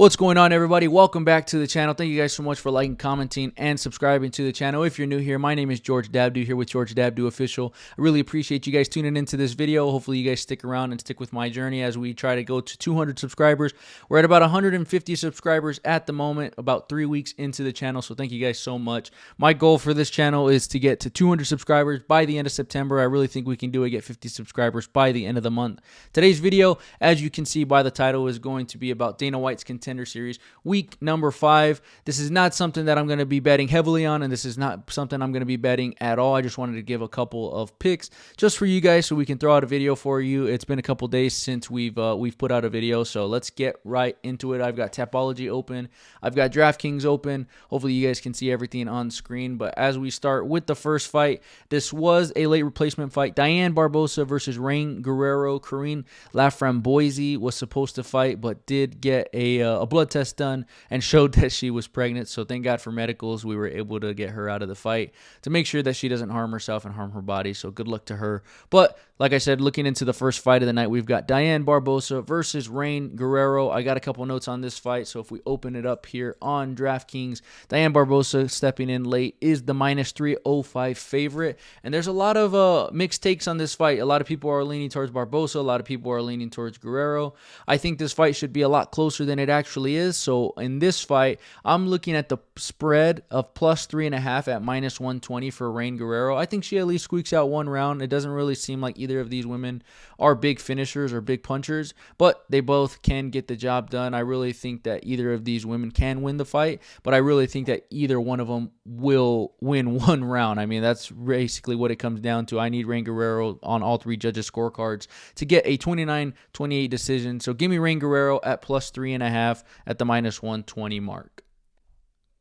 What's going on, everybody? Welcome back to the channel. Thank you guys so much for liking, commenting, and subscribing to the channel. If you're new here, my name is George Dabdu here with George Dabdu Official. I really appreciate you guys tuning into this video. Hopefully you guys stick around and stick with my journey as we try to go to 200 subscribers. We're at about 150 subscribers at the moment, about 3 weeks into the channel, so thank you guys so much. My goal for this channel is to get to 200 subscribers by the end of September. I really think we can do it, get 50 subscribers by the end of the month. Today's video, as you can see by the title, is going to be about Dana White's Contender Series, week number 5. This is not something that I'm going to be betting heavily on, and this is not something I'm going to be betting at all. I just wanted to give a couple of picks just for you guys so we can throw out a video for you. It's been a couple days since we've put out a video, so let's get right into it. I've got Tapology open. I've got DraftKings open. Hopefully you guys can see everything on screen, but as we start with the first fight, this was a late replacement fight. Diane Barbosa versus Rain Guerrero. Corrine Laframboise was supposed to fight, but did get a blood test done and showed that she was pregnant. So thank God for medicals, we were able to get her out of the fight to make sure that she doesn't harm herself and harm her body. So good luck to her. But like I said, looking into the first fight of the night, we've got Diane Barbosa versus Rain Guerrero. I got a couple notes on this fight. So if we open it up here on DraftKings, Diane Barbosa stepping in late is the minus 305 favorite. And there's a lot of mixed takes on this fight. A lot of people are leaning towards Barbosa. A lot of people are leaning towards Guerrero. I think this fight should be a lot closer than it actually is. So in this fight, I'm looking at the spread of plus 3.5 at minus 120 for Rain Guerrero. I think she at least squeaks out one round. It doesn't really seem like either of these women are big finishers or big punchers, but they both can get the job done. I really think that either of these women can win the fight, but I really think that either one of them will win one round. I mean, that's basically what it comes down to. I need Rain Guerrero on all three judges' scorecards to get a 29-28 decision. So give me Rain Guerrero at plus 3.5 at the minus 120 mark.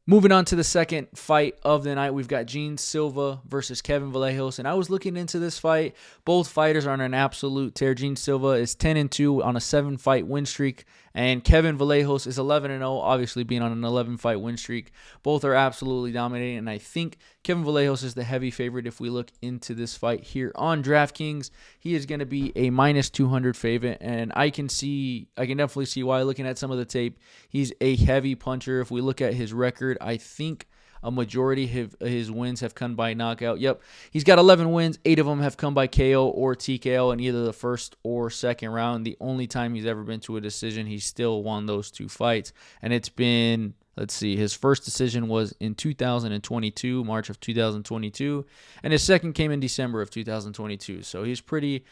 Moving on to the second fight of the night, we've got Jean Silva versus Kevin Vallejos, and I was looking into this fight. Both fighters are on an absolute tear. Jean Silva is 10-2 on a 7-fight win streak, and Kevin Vallejos is 11-0, obviously being on an 11-fight win streak. Both are absolutely dominating, and I think Kevin Vallejos is the heavy favorite if we look into this fight here on DraftKings. He is going to be a minus 200 favorite, and I can definitely see why. Looking at some of the tape, he's a heavy puncher. If we look at his record, I think a majority of his wins have come by knockout. Yep, he's got 11 wins. 8 of them have come by KO or TKO in either the first or second round. The only time he's ever been to a decision, he still won those 2 fights. And it's been, let's see, his first decision was in 2022, March of 2022. And his second came in December of 2022. So he's pretty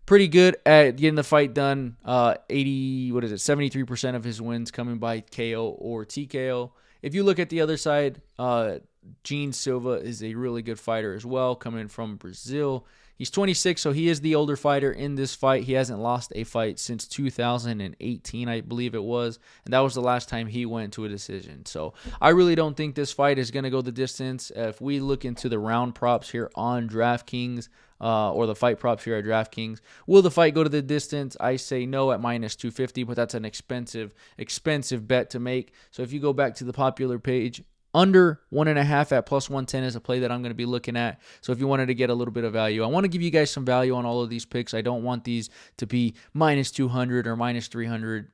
good at getting the fight done. 73% of his wins coming by KO or TKO. If you look at the other side, Jean Silva is a really good fighter as well, coming from Brazil. He's 26, so he is the older fighter in this fight. He hasn't lost a fight since 2018, I believe it was, and that was the last time he went to a decision. So I really don't think this fight is going to go the distance. If we look into the round props here on DraftKings, or the fight props here at DraftKings, will the fight go to the distance? I say no at minus 250, but that's an expensive bet to make. So if you go back to the popular page, under 1.5 at plus 110 is a play that I'm going to be looking at. So if you wanted to get a little bit of value, I want to give you guys some value on all of these picks. I don't want these to be minus 200 or minus 300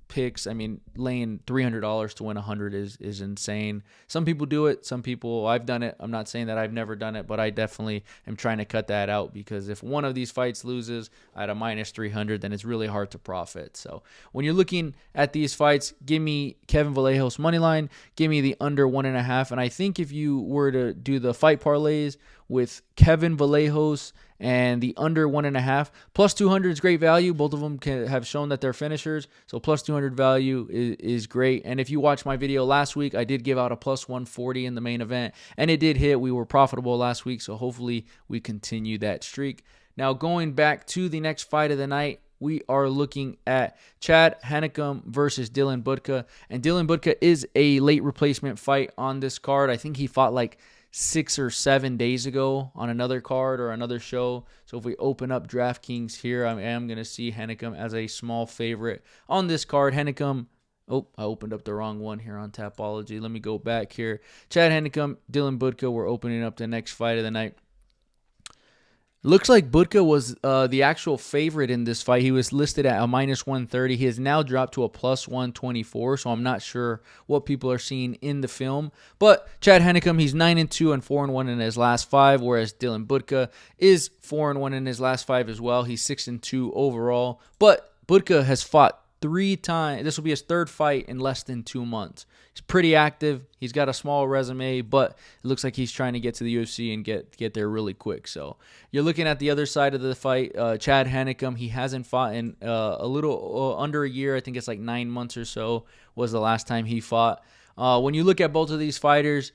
picks. I mean, laying $300 to win 100 is insane. Some people do it. Some people, I've done it. I'm not saying that I've never done it, but I definitely am trying to cut that out, because if one of these fights loses at a minus 300, then it's really hard to profit. So when you're looking at these fights, give me Kevin Vallejos money line, give me the under 1.5. And I think if you were to do the fight parlays with Kevin Vallejos and the under 1.5, plus 200 is great value. Both of them have shown that they're finishers, so plus 200 value is great. And if you watched my video last week, I did give out a plus 140 in the main event, and it did hit. We were profitable last week, so hopefully we continue that streak. Now going back to the next fight of the night, we are looking at Chad Hannacum versus Dylan Budka, and Dylan Budka is a late replacement fight on this card. I think he fought like 6 or 7 days ago on another card or another show. So if we open up DraftKings here, I am going to see Hannacum as a small favorite on this card. Hannacum, oh, I opened up the wrong one here on Tapology. Let me go back here. Chad Hannacum, Dylan Budka, we're opening up the next fight of the night. Looks like Budka was the actual favorite in this fight. He was listed at a -130. He has now dropped to a +124, so I'm not sure what people are seeing in the film. But Chad Hennecum, he's 9-2 and 4-1 in his last 5, whereas Dylan Budka is 4-1 in his last 5 as well. He's 6-2 overall. But Budka has fought 3 times. This will be his 3rd fight in less than 2 months. He's pretty active. He's got a small resume, but it looks like he's trying to get to the UFC and get there really quick. So you're looking at the other side of the fight. Chad Hennecum, he hasn't fought in a little under a year. I think it's like 9 months or so was the last time he fought. When you look at both of these fighters,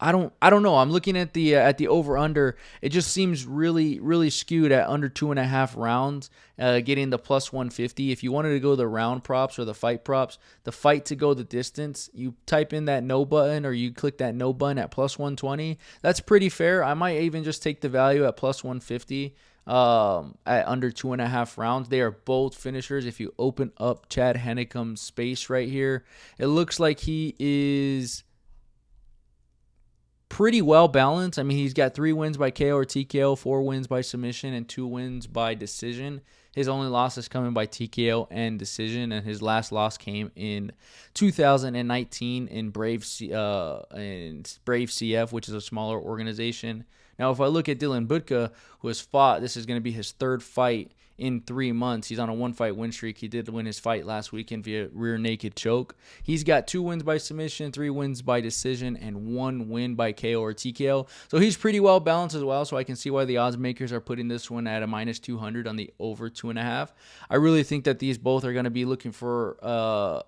I don't know. I'm looking at the over under. It just seems really skewed at under 2.5 rounds, getting the +150. If you wanted to go the round props or the fight props, the fight to go the distance, you type in that no button or you click that no button at +120. That's pretty fair. I might even just take the value at +150. At under 2.5 rounds. They are both finishers. If you open up Chad Hennecum's space right here, it looks like he is pretty well balanced. I mean, he's got 3 wins by KO or TKO, 4 wins by submission, and 2 wins by decision. His only losses coming by TKO and decision, and his last loss came in 2019 in Brave CF, which is a smaller organization. Now, if I look at Dylan Budka, who has fought, this is going to be his 3rd fight in 3 months. He's on a 1-fight win streak. He did win his fight last weekend via rear naked choke. He's got 2 wins by submission, 3 wins by decision, and 1 win by KO or TKO. So he's pretty well balanced as well. So I can see why the odds makers are putting this one at a -200 on the over 2.5. I really think that these both are going to be looking for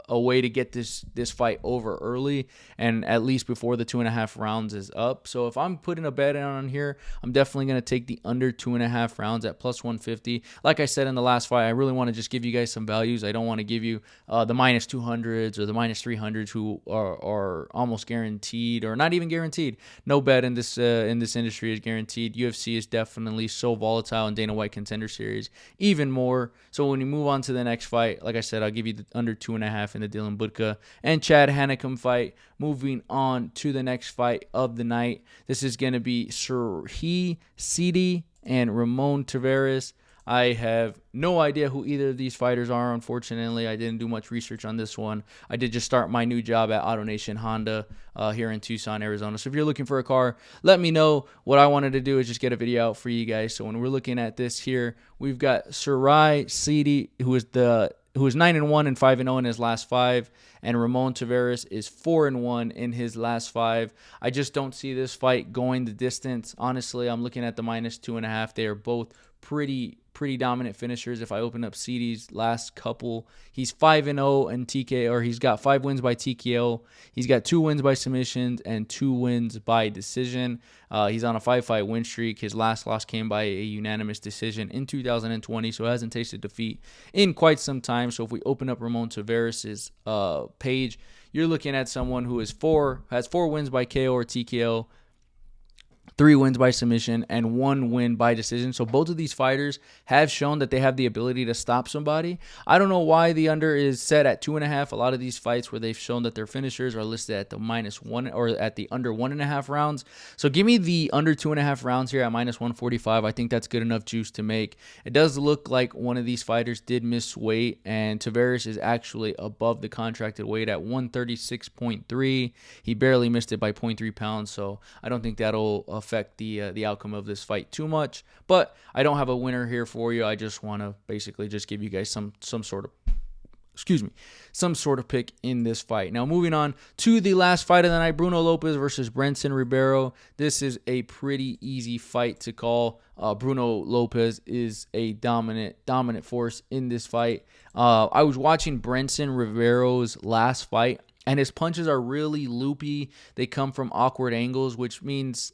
a way to get this fight over early and at least before the 2.5 rounds is up. So if I'm putting a bet on here, I'm definitely going to take the under 2.5 rounds at +150. Like I said in the last fight, I really want to just give you guys some values. I don't want to give you the -200s or the -300s who are almost guaranteed or not even guaranteed. No bet in this industry is guaranteed. UFC is definitely so volatile, in Dana White Contender Series even more. So when you move on to the next fight, like I said, I'll give you the under 2.5 in the Dylan Budka and Chad Hennecum fight. Moving on to the next fight of the night. This is going to be Serhi Sidi and Ramon Tavares. I have no idea who either of these fighters are, unfortunately. I didn't do much research on this one. I did just start my new job at AutoNation Honda here in Tucson, Arizona. So if you're looking for a car, let me know. What I wanted to do is just get a video out for you guys. So when we're looking at this here, we've got Serhi Sidi, who is 9-1 and 5-0 in his last 5, and Ramon Tavares is 4-1 in his last 5. I just don't see this fight going the distance. Honestly, I'm looking at the -2.5. They are both pretty dominant finishers. If I open up CD's last couple, he's 5-0 in TKO, or he's got 5 wins by TKO. He's got 2 wins by submissions and 2 wins by decision. He's on a 5-fight win streak. His last loss came by a unanimous decision in 2020, so hasn't tasted defeat in quite some time. So if we open up Ramon Tavares' page, you're looking at someone who has 4 wins by KO or TKO, 3 wins by submission, and 1 win by decision. So both of these fighters have shown that they have the ability to stop somebody. I don't know why the under is set at 2.5. A lot of these fights where they've shown that their finishers are listed at the -1 or at the under 1.5 rounds. So give me the under 2.5 rounds here at -145. I think that's good enough juice to make. It does look like one of these fighters did miss weight, and Tavares is actually above the contracted weight at 136.3. He barely missed it by 0.3 pounds, so I don't think that'll affect the outcome of this fight too much. But I don't have a winner here for you. I just want to basically just give you guys some sort of pick in this fight. Now moving on to the last fight of the night, Bruno Lopez versus Brenson Ribeiro. This is a pretty easy fight to call. Bruno Lopez is a dominant force in this fight. I was watching Brenson Ribeiro's last fight, and his punches are really loopy. They come from awkward angles, which means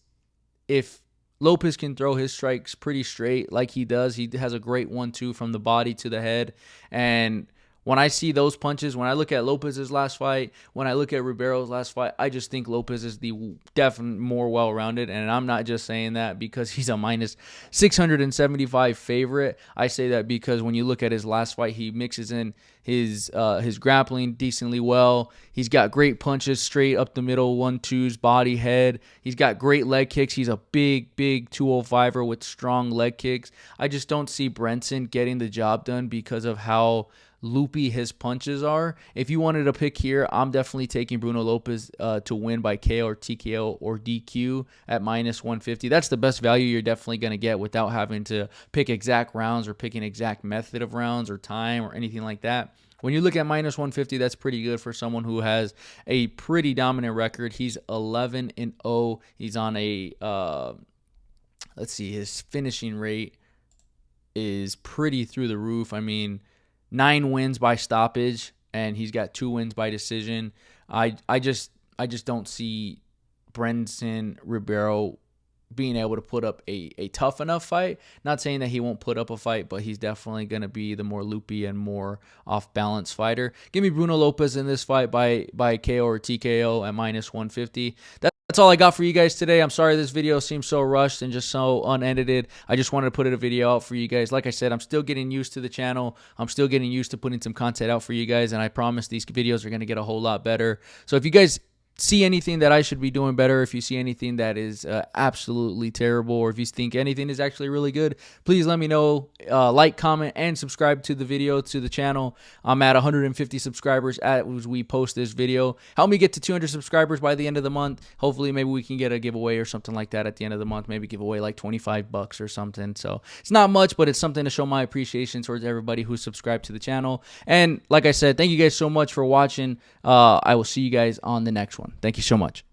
if Lopez can throw his strikes pretty straight like he does, he has a great 1-2 from the body to the head. And when I see those punches, when I look at Lopez's last fight, when I look at Ribeiro's last fight, I just think Lopez is the definitely more well-rounded. And I'm not just saying that because he's a minus 675 favorite. I say that because when you look at his last fight, he mixes in his grappling decently well. He's got great punches straight up the middle, 1-2s, body, head. He's got great leg kicks. He's a big 205er with strong leg kicks. I just don't see Brenson getting the job done because of how loopy his punches are. If you wanted to pick here, I'm definitely taking Bruno Lopez to win by KO or TKO or DQ at minus 150. That's the best value you're definitely going to get without having to pick exact rounds or pick an exact method of rounds or time or anything like that. When you look at minus 150, that's pretty good for someone who has a pretty dominant record. He's 11-0. He's on a, let's see, his finishing rate is pretty through the roof. I mean, 9 wins by stoppage, and he's got 2 wins by decision. I just don't see Brenson Ribeiro being able to put up a tough enough fight. Not saying that he won't put up a fight, but he's definitely going to be the more loopy and more off-balance fighter. Give me Bruno Lopez in this fight by KO or TKO at minus 150. That's all I got for you guys today. I'm sorry this video seems so rushed and just so unedited. I just wanted to put a video out for you guys. Like I said, I'm still getting used to the channel. I'm still getting used to putting some content out for you guys, and I promise these videos are going to get a whole lot better. So if you guys see anything that I should be doing better, if you see anything that is absolutely terrible, or if you think anything is actually really good, please let me know. Like, comment, and subscribe to the video, to the channel. I'm at 150 subscribers as we post this video. Help me get to 200 subscribers by the end of the month. Hopefully, maybe we can get a giveaway or something like that at the end of the month. Maybe give away like 25 bucks or something. So it's not much, but it's something to show my appreciation towards everybody who's subscribed to the channel. And like I said, thank you guys so much for watching. I will see you guys on the next one. Thank you so much.